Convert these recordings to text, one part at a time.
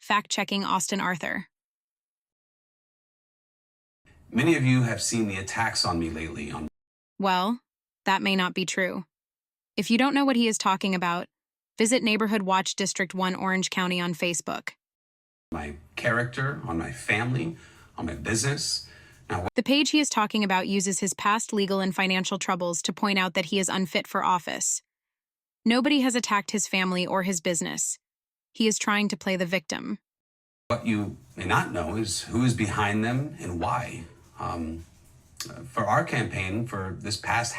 Fact-checking Austin Arthur. Many of you have seen the attacks on me lately on Well, that may not be true. If you don't know what he is talking about, visit Neighborhood Watch District 1 Orange County on Facebook. my character, on my family, on my business. Now, The page he is talking about uses his past legal and financial troubles to point out that he is unfit for office. Nobody has attacked his family or his business. He is trying to play the victim. what you may not know is who is behind them and why. For our campaign, for this past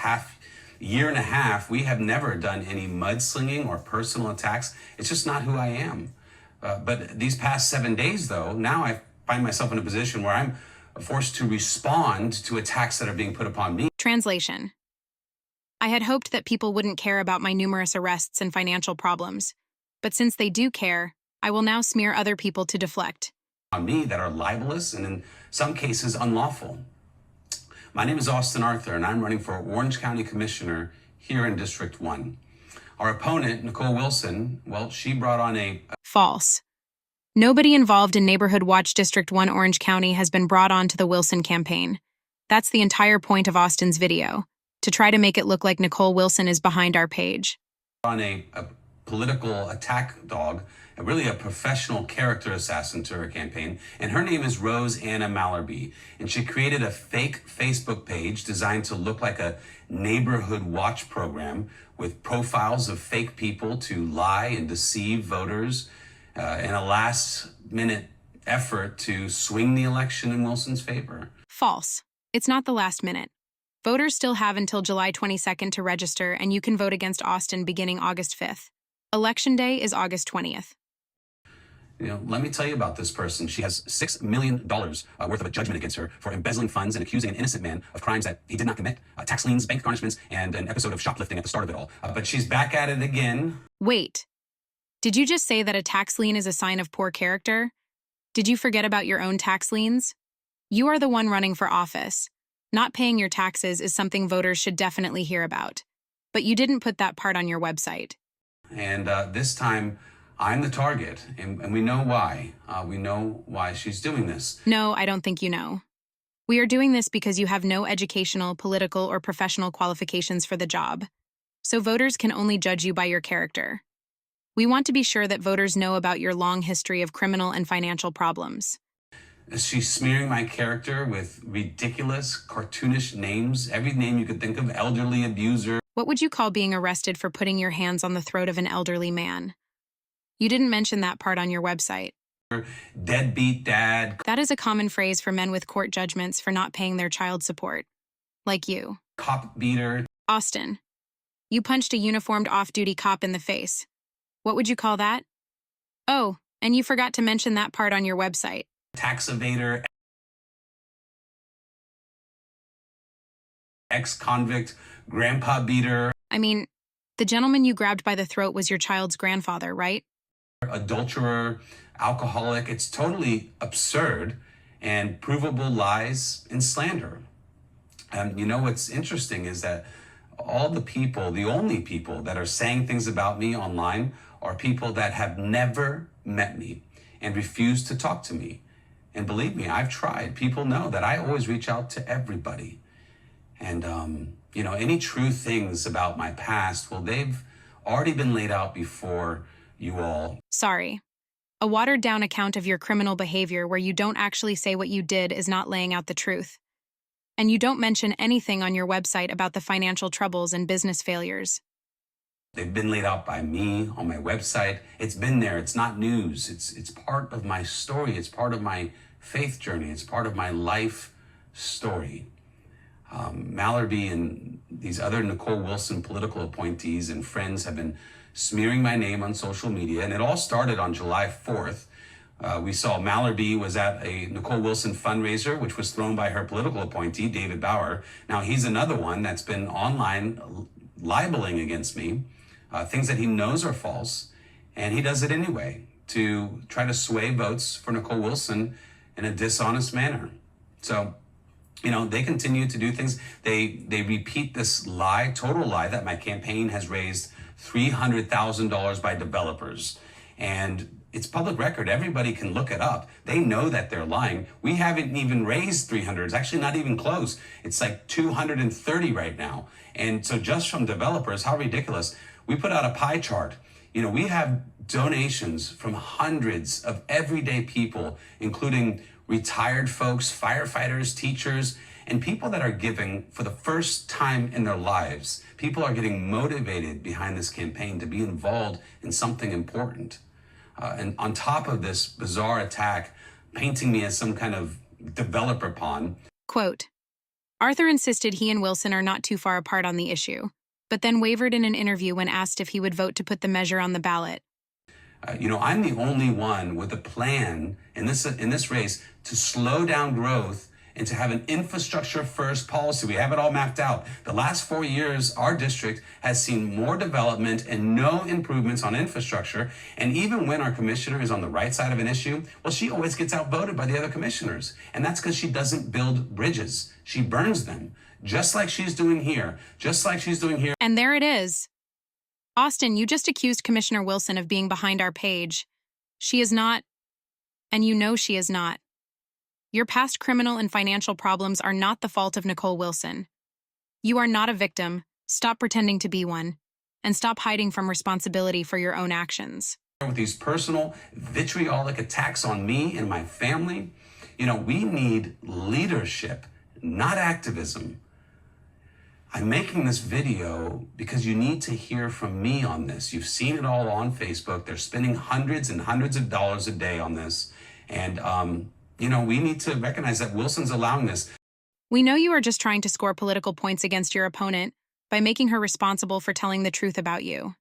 year and a half, we have never done any mudslinging or personal attacks. It's just not who I am. But these past 7 days, though, now I find myself in a position where I'm forced to respond to attacks that are being put upon me. Translation. I had hoped that people wouldn't care about my numerous arrests and financial problems. But since they do care, I will now smear other people to deflect. On me that are libelous and in some cases unlawful. My name is Austin Arthur, and I'm running for Orange County Commissioner here in District 1. Our opponent, Nicole Wilson, well, she brought on a False. Nobody involved in Neighborhood Watch District 1 Orange County has been brought on to the Wilson campaign. That's the entire point of Austin's video, to try to make it look like Nicole Wilson is behind our page. Political attack dog, really a professional character assassin to her campaign, and her name is Rose Anna Mallerby, and she created a fake Facebook page designed to look like a neighborhood watch program with profiles of fake people to lie and deceive voters in a last-minute effort to swing the election in Wilson's favor. False. It's not the last minute. Voters still have until July 22nd to register, and you can vote against Austin beginning August 5th. Election Day is August 20th. Let me tell you about this person. She has $6 million worth of a judgment against her for embezzling funds and accusing an innocent man of crimes that he did not commit, tax liens, bank garnishments, and an episode of shoplifting at the start of it all. But she's back at it again. Wait. Did you just say that a tax lien is a sign of poor character? Did you forget about your own tax liens? You are the one running for office. Not paying your taxes is something voters should definitely hear about. But you didn't put that part on your website. And this time, I'm the target, and we know why. We know why she's doing this. No, I don't think you know. We are doing this because you have no educational, political, or professional qualifications for the job. So voters can only judge you by your character. We want to be sure that voters know about your long history of criminal and financial problems. She's smearing my character with ridiculous, cartoonish names, every name you could think of, elderly abuser. What would you call being arrested for putting your hands on the throat of an elderly man? You didn't mention that part on your website. Deadbeat dad. That is a common phrase for men with court judgments for not paying their child support. Like you. Cop beater. Austin, you punched a uniformed off-duty cop in the face. What would you call that? Oh, and you forgot to mention that part on your website. Tax evader. Ex-convict. Grandpa beater. I mean, the gentleman you grabbed by the throat was your child's grandfather, right? Adulterer, alcoholic. It's totally absurd and provable lies and slander. And what's interesting is that all the people, the only people that are saying things about me online are people that have never met me and refuse to talk to me. And believe me, I've tried. People know that I always reach out to everybody. And, any true things about my past, well, they've already been laid out before you all. Sorry. A watered-down account of your criminal behavior where you don't actually say what you did is not laying out the truth. And you don't mention anything on your website about the financial troubles and business failures. They've been laid out by me on my website. It's been there. It's not news. It's part of my story. It's part of my faith journey. It's part of my life story. Mallerby and these other Nicole Wilson political appointees and friends have been smearing my name on social media, and it all started on July 4th. We saw Mallerby was at a Nicole Wilson fundraiser, which was thrown by her political appointee, David Bauer. Now, he's another one that's been online libeling against me, things that he knows are false, and he does it anyway to try to sway votes for Nicole Wilson in a dishonest manner. So, they continue to do things. They repeat this lie, total lie, that my campaign has raised $300,000 by developers. And it's public record. Everybody can look it up. They know that they're lying. We haven't even raised 300. It's actually not even close. It's like 230 right now. And so just from developers, how ridiculous. We put out a pie chart. You know, we have donations from hundreds of everyday people, including retired folks, firefighters, teachers, and people that are giving for the first time in their lives. People are getting motivated behind this campaign to be involved in something important. And on top of this bizarre attack, painting me as some kind of developer pawn. Quote, Arthur insisted he and Wilson are not too far apart on the issue, but then wavered in an interview when asked if he would vote to put the measure on the ballot. You know, I'm the only one with a plan in this race to slow down growth and to have an infrastructure-first policy. We have it all mapped out. The last 4 years, our district has seen more development and no improvements on infrastructure. And even when our commissioner is on the right side of an issue, well, she always gets outvoted by the other commissioners. And that's because she doesn't build bridges. She burns them, just like she's doing here, just like she's doing here. And there it is. Austin, you just accused Commissioner Wilson of being behind our page. She is not, and you know she is not. Your past criminal and financial problems are not the fault of Nicole Wilson. You are not a victim. Stop pretending to be one. And stop hiding from responsibility for your own actions. With these personal, vitriolic attacks on me and my family, you know, we need leadership, not activism. I'm making this video because you need to hear from me on this. You've seen it all on Facebook. They're spending hundreds and hundreds of dollars a day on this. And, you know, we need to recognize that Wilson's allowing this. We know you are just trying to score political points against your opponent by making her responsible for telling the truth about you.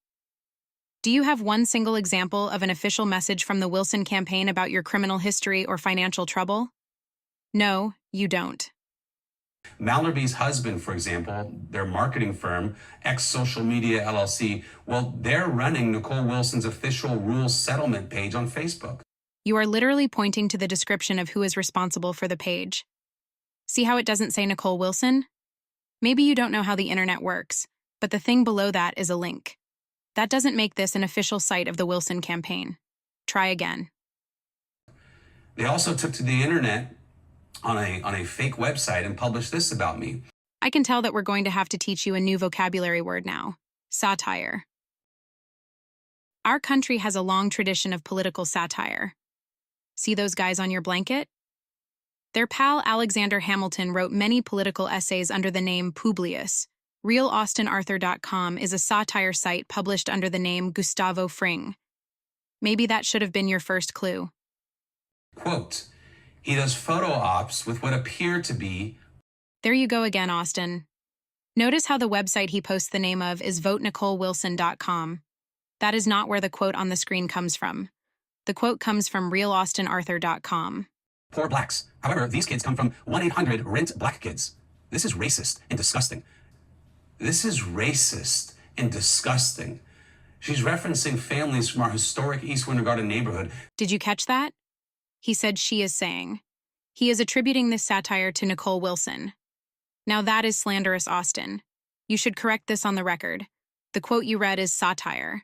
Do you have one single example of an official message from the Wilson campaign about your criminal history or financial trouble? No, you don't. Mallory's husband, for example, their marketing firm, X Social Media LLC, well, they're running Nicole Wilson's official rules settlement page on Facebook. You are literally pointing to the description of who is responsible for the page. See how it doesn't say Nicole Wilson? Maybe you don't know how the internet works, but the thing below that is a link. That doesn't make this an official site of the Wilson campaign. Try again. They also took to the internet on a fake website and published this about me. I can tell that we're going to have to teach you a new vocabulary word now. Satire. Our country has a long tradition of political satire. See those guys on your blanket? Their pal Alexander Hamilton wrote many political essays under the name Publius. RealAustinArthur.com is a satire site published under the name Gustavo Fring. Maybe that should have been your first clue. Quote, he does photo ops with what appear to be... There you go again, Austin. Notice how the website he posts the name of is VoteNicoleWilson.com. That is not where the quote on the screen comes from. The quote comes from RealAustinArthur.com. Poor blacks. However, these kids come from 1-800-RENT-BLACK-KIDS. This is racist and disgusting. This is racist and disgusting. She's referencing families from our historic East Winter Garden neighborhood. Did you catch that? He said she is saying. He is attributing this satire to Nicole Wilson. Now that is slanderous, Austin. You should correct this on the record. The quote you read is satire,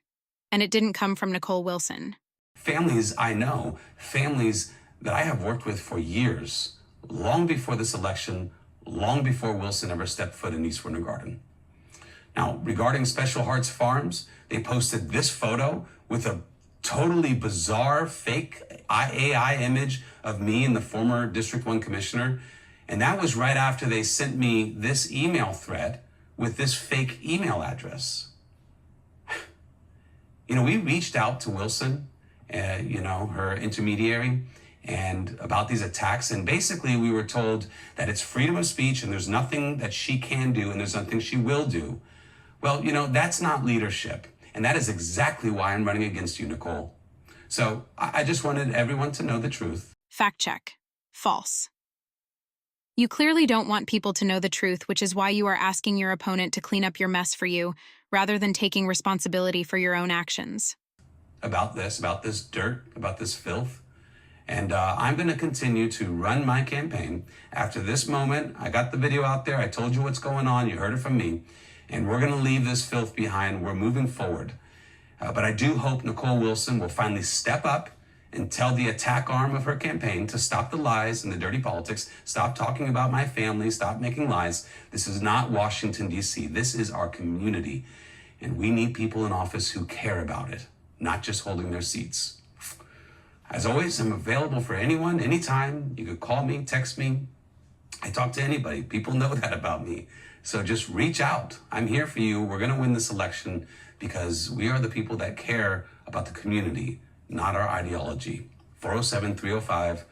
and it didn't come from Nicole Wilson. Families I know, families that I have worked with for years, long before this election, long before Wilson ever stepped foot in East Winter Garden. Now, regarding Special Hearts Farms, they posted this photo with a totally bizarre fake AI image of me and the former District 1 commissioner. And that was right after they sent me this email thread with this fake email address. You know, we reached out to Wilson, her intermediary, and about these attacks. And basically we were told that it's freedom of speech and there's nothing that she can do and there's nothing she will do. Well, you know, that's not leadership. And that is exactly why I'm running against you, Nicole. So I just wanted everyone to know the truth. Fact check. False. You clearly don't want people to know the truth, which is why you are asking your opponent to clean up your mess for you, rather than taking responsibility for your own actions. About this dirt, about this filth. And I'm going to continue to run my campaign. After this moment, I got the video out there. I told you what's going on. You heard it from me. And we're going to leave this filth behind. We're moving forward. But I do hope Nicole Wilson will finally step up and tell the attack arm of her campaign to stop the lies and the dirty politics, stop talking about my family, stop making lies. This is not Washington, D.C. This is our community. And we need people in office who care about it, not just holding their seats. As always, I'm available for anyone, anytime. You could call me, text me. I talk to anybody. People know that about me. So just reach out. I'm here for you. We're going to win this election because we are the people that care about the community, not our ideology. 407-305-2052.